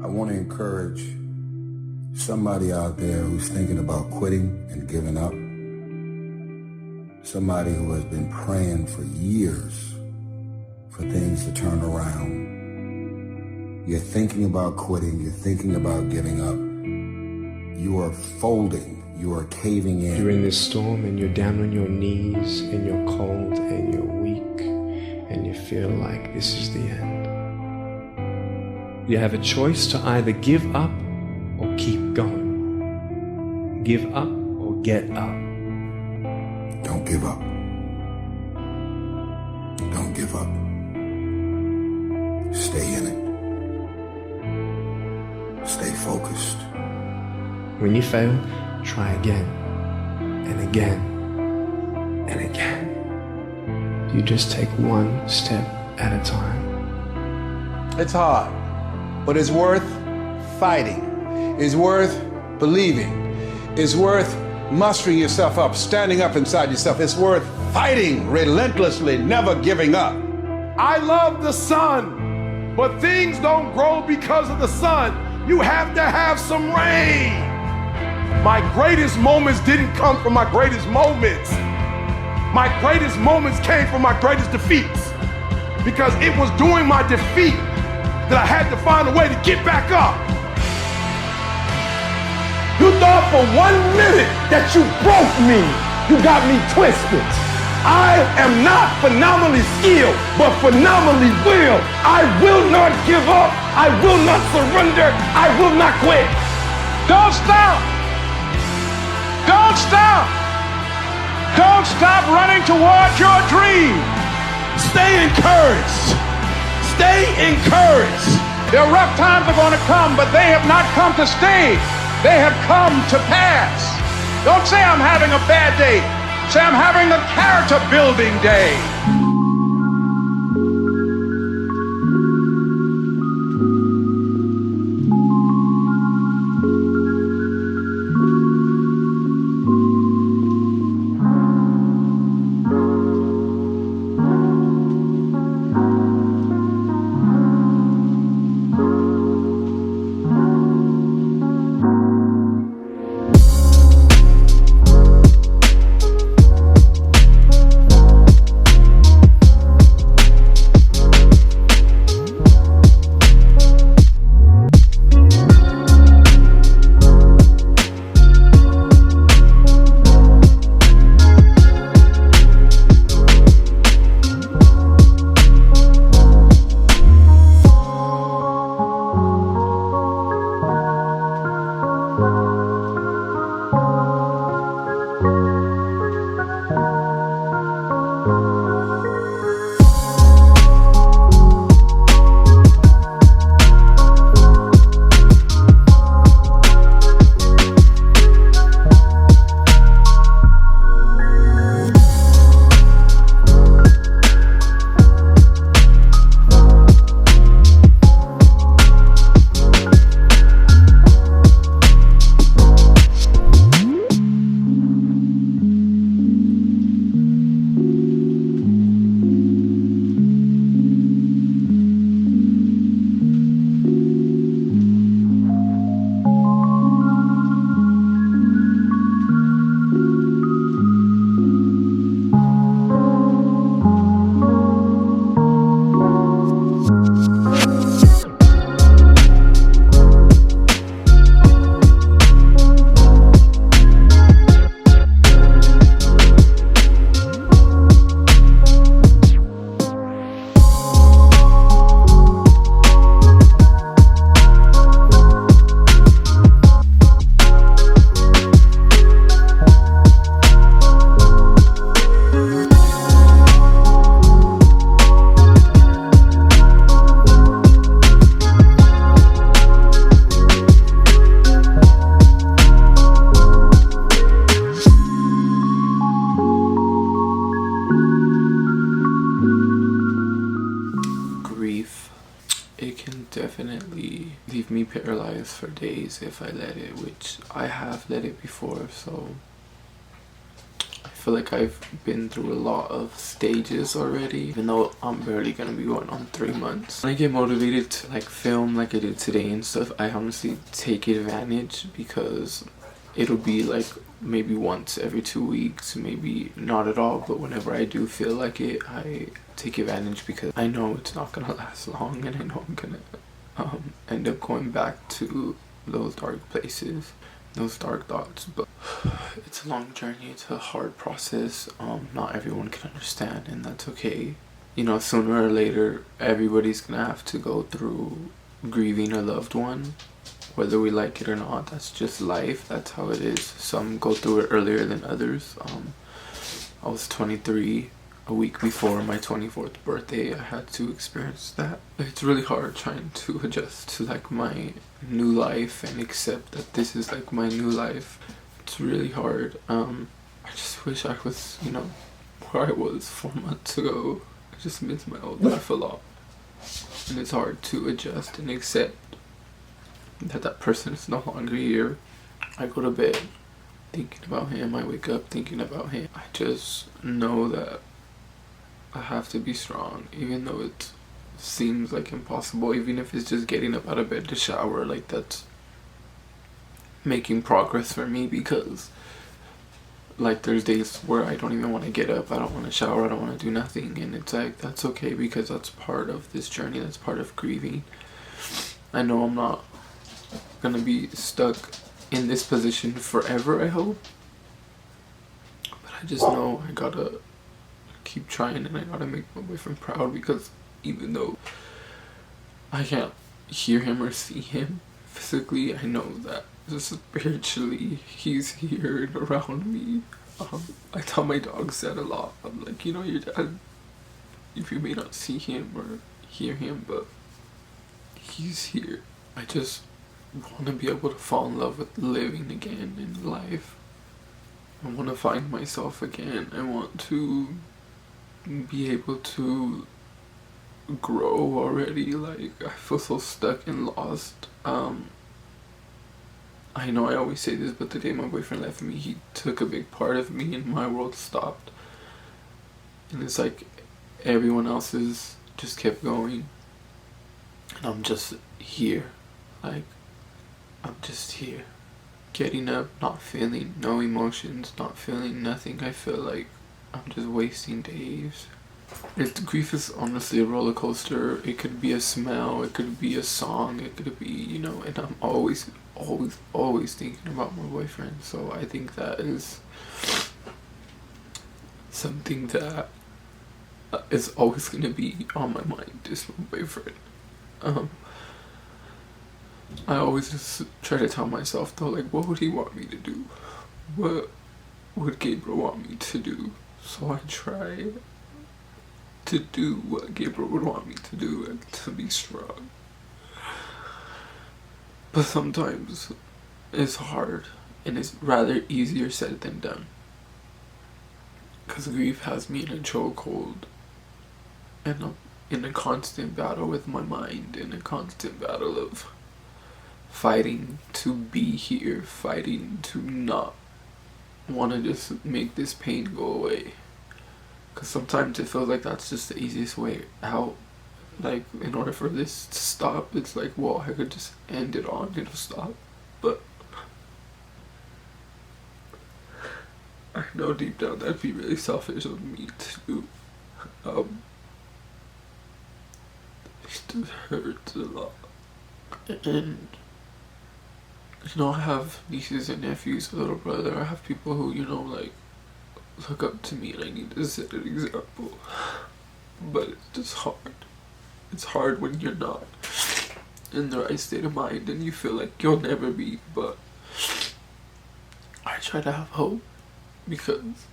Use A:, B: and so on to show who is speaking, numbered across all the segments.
A: want to encourage somebody out there who's thinking about quitting and giving up. Somebody who has been praying for years for things to turn around. You're thinking about quitting. You're thinking about giving up. You are folding. You are caving in.
B: During this storm and you're down on your knees and you're cold and you're weak and you feel like this is the end. You have a choice to either give up or keep going. Give up or get up.
A: Don't give up. Don't give up. Stay in it. Stay focused.
B: When you fail, try again and again and again. You just take one step at a time.
C: It's hard, but it's worth fighting. It's worth believing. It's worth mustering yourself up, standing up inside yourself. It's worth fighting relentlessly, never giving up.
D: I love the sun, but things don't grow because of the sun. You have to have some rain. My greatest moments didn't come from my greatest moments. My greatest moments came from my greatest defeats, because it was during my defeat that I had to find a way to get back up. You thought for 1 minute that you broke me. You got me twisted. I am not phenomenally skilled, but phenomenally willed. I will not give up. I will not surrender. I will not quit. Don't stop. Don't stop. Don't stop running towards your dream. Stay encouraged. Stay encouraged. There are rough times are going to come, but they have not come to stay. They have come to pass. Don't say I'm having a bad day. Say I'm having a character building day.
B: definitely leave me paralyzed for days if I let it, which I have let it before, so I feel
E: feel like I've been through a lot of stages already, even though I'm barely gonna be going on 3 months. When I get motivated to like film like I did today and stuff, I honestly take advantage, because it'll be like maybe once every 2 weeks, maybe not at all, but whenever I do feel like it, I take advantage, because I know it's not gonna last long, and I know I'm gonna end up going back to those dark places, those dark thoughts. But it's a long journey, it's a hard process. Not everyone can understand, and that's okay. You know, sooner or later everybody's gonna have to go through grieving a loved one, whether we like it or not. That's just life, that's how it is. Some go through it earlier than others. I was 23 a week before my 24th birthday. I had to experience that. It's really hard trying to adjust to like my new life and accept that this is like my new life. It's really hard. I just wish I was, you know, where I was 4 months ago. I just miss my old life a lot, and it's hard to adjust and accept that that person is no longer here. I go to bed thinking about him, I wake up thinking about him. I just know that I have to be strong, even though it seems like impossible. Even if it's just getting up out of bed to shower, like that's making progress for me, because like there's days where I don't even want to get up, I don't want to shower, I don't want to do nothing, and it's like that's okay, because that's part of this journey, that's part of grieving. I know I'm not gonna be stuck in this position forever, I hope, but I just know I gotta keep trying, and I gotta make my boyfriend proud, because even though I can't hear him or see him physically, I know that just spiritually he's here and around me. I tell my dogs that a lot. I'm like, you know, your dad, if you may not see him or hear him, but he's here. I just want to be able to fall in love with living again in life. I want to find myself again. I want to be able to grow already. Like, I feel so stuck and lost. I know I always say this, but the day my boyfriend left me, he took a big part of me and my world stopped. And it's like everyone else's just kept going, and I'm just here. Like, I'm just here, getting up, not feeling no emotions, not feeling nothing. I feel like I'm just wasting days. Grief is honestly a roller coaster. It could be a smell, it could be a song, it could be, you know, and I'm always thinking about my boyfriend. So I think that is something that is always gonna be on my mind, is my boyfriend. I always just try to tell myself though, like, what would he want me to do? What would Gabriel want me to do? So I try to do what Gabriel would want me to do, and to be strong. But sometimes it's hard, and it's rather easier said than done. Because grief has me in a chokehold, and I'm in a constant battle with my mind, in a constant battle of fighting to be here, fighting to not want to just make this pain go away. Because sometimes it feels like that's just the easiest way out. Like, in order for this to stop, it's like, well, I could just end it on, it'll stop. But I know deep down that'd be really selfish of me to do. It just hurts a lot. And, you know, I have nieces and nephews, a little brother. I have people who, you know, like, look up to me, and I need to set an example. But it's just hard. It's hard when you're not in the right state of mind and you feel like you'll never be. But I try to have hope, because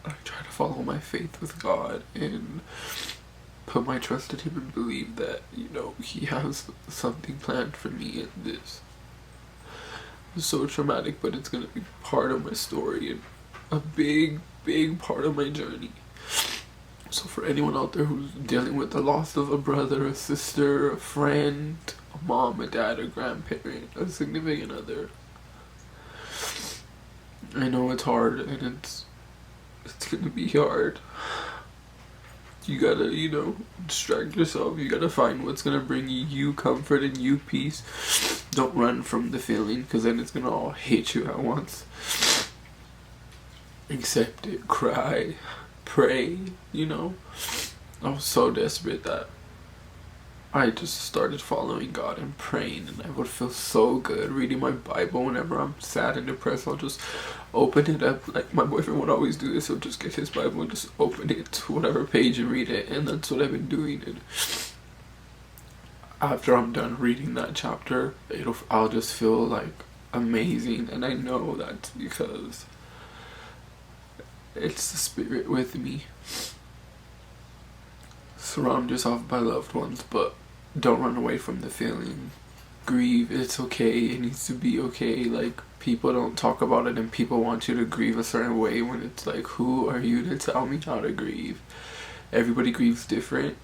E: I try to follow my faith with God and put my trust in Him and believe that, you know, He has something planned for me in this. It's so traumatic, but it's gonna be part of my story and a big part of my journey. So for anyone out there who's dealing with the loss of a brother, a sister, a friend, a mom, a dad, a grandparent, a significant other, I know it's hard, and it's gonna be hard. You gotta, distract yourself. You gotta find what's gonna bring you comfort and you peace. Don't run from the feeling, because then it's gonna all hit you at once. Accept it, cry, pray, I was so desperate that I just started following God and praying, and I would feel so good reading my Bible. Whenever I'm sad and depressed, I'll just open it up. Like my boyfriend would always do this. He'll just get his Bible and just open it to whatever page and read it, and that's what I've been doing. And after I'm done reading that chapter, I'll just feel like amazing, and I know that's because it's the Spirit with me. Surround yourself by loved ones, but don't run away from the feeling. Grieve, it's okay, it needs to be okay. Like, people don't talk about it, and people want you to grieve a certain way, when it's like, who are you to tell me how to grieve? Everybody grieves different,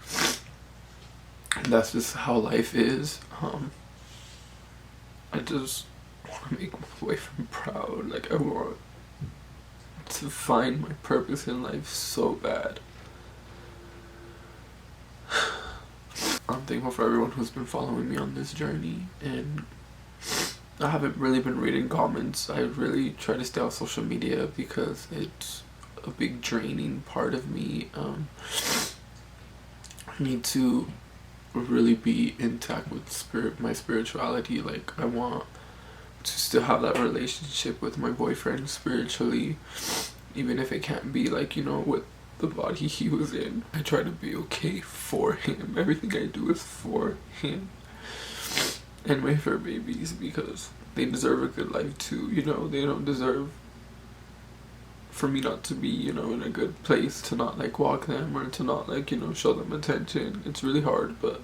E: and that's just how life is. I just want to make my boyfriend proud. Like, I want to find my purpose in life so bad. I'm thankful for everyone who's been following me on this journey, and I haven't really been reading comments. I really try to stay off social media because it's a big draining part of me. I need to really be intact with my spirituality. Like, I want to still have that relationship with my boyfriend spiritually, even if it can't be like, with the body he was in. I try to be okay for him. Everything I do is for him and my fur babies, because they deserve a good life too. They don't deserve for me not to be, in a good place, to not like walk them, or to not like, show them attention. It's really hard, but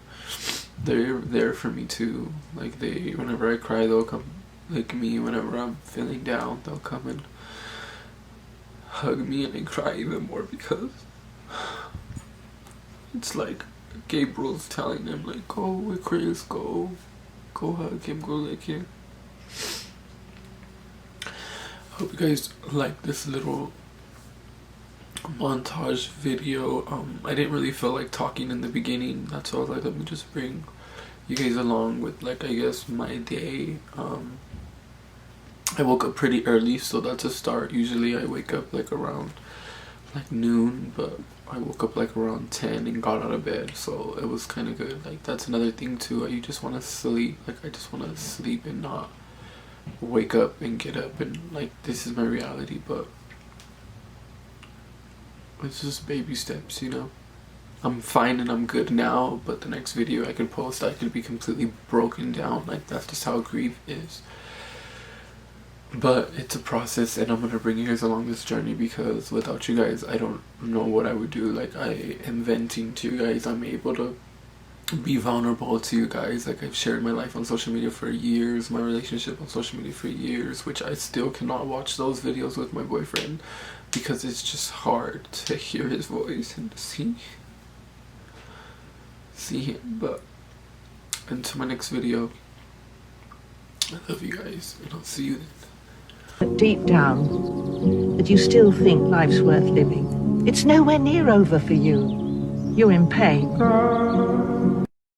E: they're there for me too. Like, whenever I cry, they'll come like me. Whenever I'm feeling down, they'll come and hug me, and I cry even more, because it's like Gabriel's telling them, like, go with Chris, go hug him, go lick him. I hope you guys like this little montage video. I didn't really feel like talking in the beginning. That's why I was like, let me just bring you guys along with, like, I guess my day. I woke up pretty early, so that's a start. Usually I wake up like around like noon, but I woke up like around 10 and got out of bed, so it was kind of good. Like, that's another thing too. You just want to sleep. Like, I just want to sleep and not wake up and get up and like, this is my reality. But it's just baby steps, I'm fine and I'm good now, but the next video I can post, I could be completely broken down. Like, that's just how grief is. But it's a process, and I'm gonna bring you guys along this journey, because without you guys, I don't know what I would do. Like, I am venting to you guys. I'm able to be vulnerable to you guys. Like, I've shared my life on social media for years, my relationship on social media for years, which I still cannot watch those videos with my boyfriend, because it's just hard to hear his voice and to see him. But until my next video, I love you guys, and I'll see you then.
F: Deep down, that you still think life's worth living. It's nowhere near over for you. You're in pain.